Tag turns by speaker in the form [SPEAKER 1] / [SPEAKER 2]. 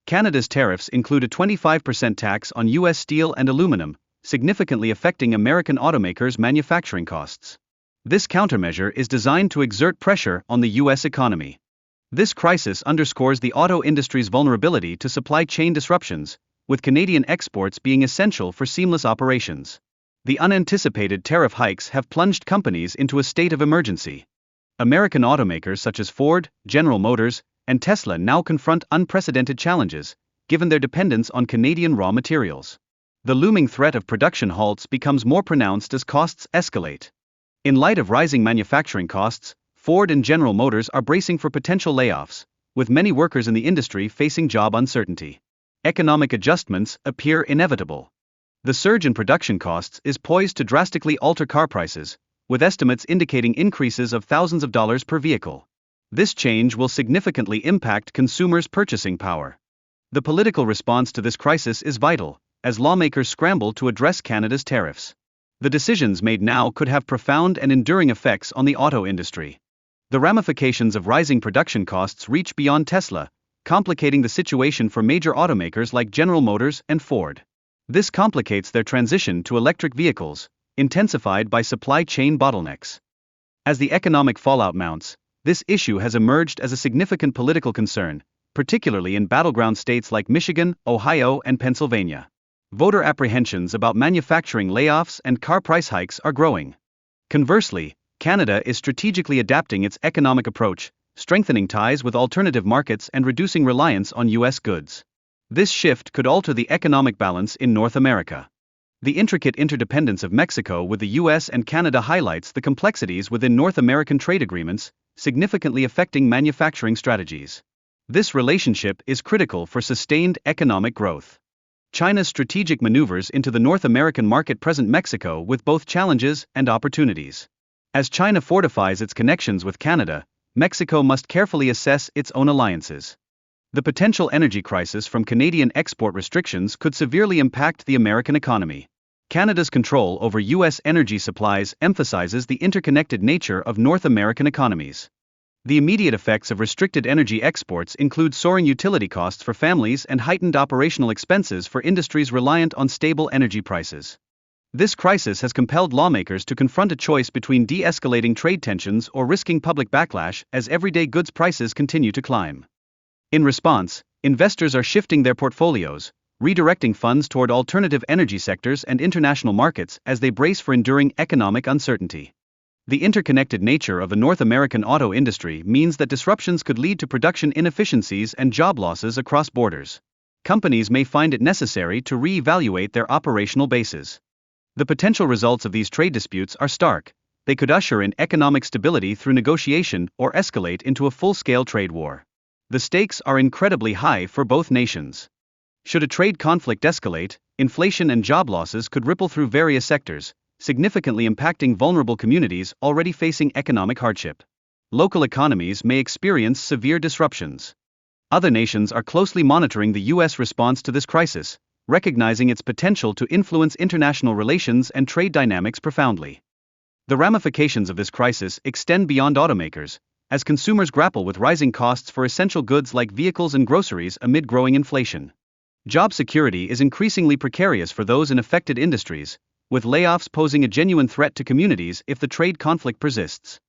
[SPEAKER 1] Canada's tariffs include a 25% tax on U.S. steel and aluminum, significantly affecting American automakers' manufacturing costs. This countermeasure is designed to exert pressure on the U.S. economy. This crisis underscores the auto industry's vulnerability to supply chain disruptions, with Canadian exports being essential for seamless operations. The unanticipated tariff hikes have plunged companies into a state of emergency. American automakers such as Ford, General Motors, and Tesla now confront unprecedented challenges, given their dependence on Canadian raw materials. The looming threat of production halts becomes more pronounced as costs escalate. In light of rising manufacturing costs, Ford and General Motors are bracing for potential layoffs, with many workers in the industry facing job uncertainty. Economic adjustments appear inevitable. The surge in production costs is poised to drastically alter car prices, with estimates indicating increases of thousands of dollars per vehicle. This change will significantly impact consumers' purchasing power. The political response to this crisis is vital, as lawmakers scramble to address Canada's tariffs. The decisions made now could have profound and enduring effects on the auto industry. The ramifications of rising production costs reach beyond Tesla, complicating the situation for major automakers like General Motors and Ford. This complicates their transition to electric vehicles, intensified by supply chain bottlenecks. As the economic fallout mounts, this issue has emerged as a significant political concern, particularly in battleground states like Michigan, Ohio, and Pennsylvania. Voter apprehensions about manufacturing layoffs and car price hikes are growing. Conversely, Canada is strategically adapting its economic approach, strengthening ties with alternative markets and reducing reliance on U.S. goods. This shift could alter the economic balance in North America. The intricate interdependence of Mexico with the U.S. and Canada highlights the complexities within North American trade agreements, significantly affecting manufacturing strategies. This relationship is critical for sustained economic growth. China's strategic maneuvers into the North American market present Mexico with both challenges and opportunities. As China fortifies its connections with Canada, Mexico must carefully assess its own alliances. The potential energy crisis from Canadian export restrictions could severely impact the American economy. Canada's control over U.S. energy supplies emphasizes the interconnected nature of North American economies. The immediate effects of restricted energy exports include soaring utility costs for families and heightened operational expenses for industries reliant on stable energy prices. This crisis has compelled lawmakers to confront a choice between de-escalating trade tensions or risking public backlash as everyday goods prices continue to climb. In response, investors are shifting their portfolios, redirecting funds toward alternative energy sectors and international markets as they brace for enduring economic uncertainty. The interconnected nature of the North American auto industry means that disruptions could lead to production inefficiencies and job losses across borders. Companies may find it necessary to re-evaluate their operational bases. The potential results of these trade disputes are stark. They could usher in economic stability through negotiation or escalate into a full-scale trade war. The stakes are incredibly high for both nations. Should a trade conflict escalate, inflation and job losses could ripple through various sectors, significantly impacting vulnerable communities already facing economic hardship. Local economies may experience severe disruptions. Other nations are closely monitoring the U.S. response to this crisis, recognizing its potential to influence international relations and trade dynamics profoundly. The ramifications of this crisis extend beyond automakers, as consumers grapple with rising costs for essential goods like vehicles and groceries amid growing inflation. Job security is increasingly precarious for those in affected industries, with layoffs posing a genuine threat to communities if the trade conflict persists.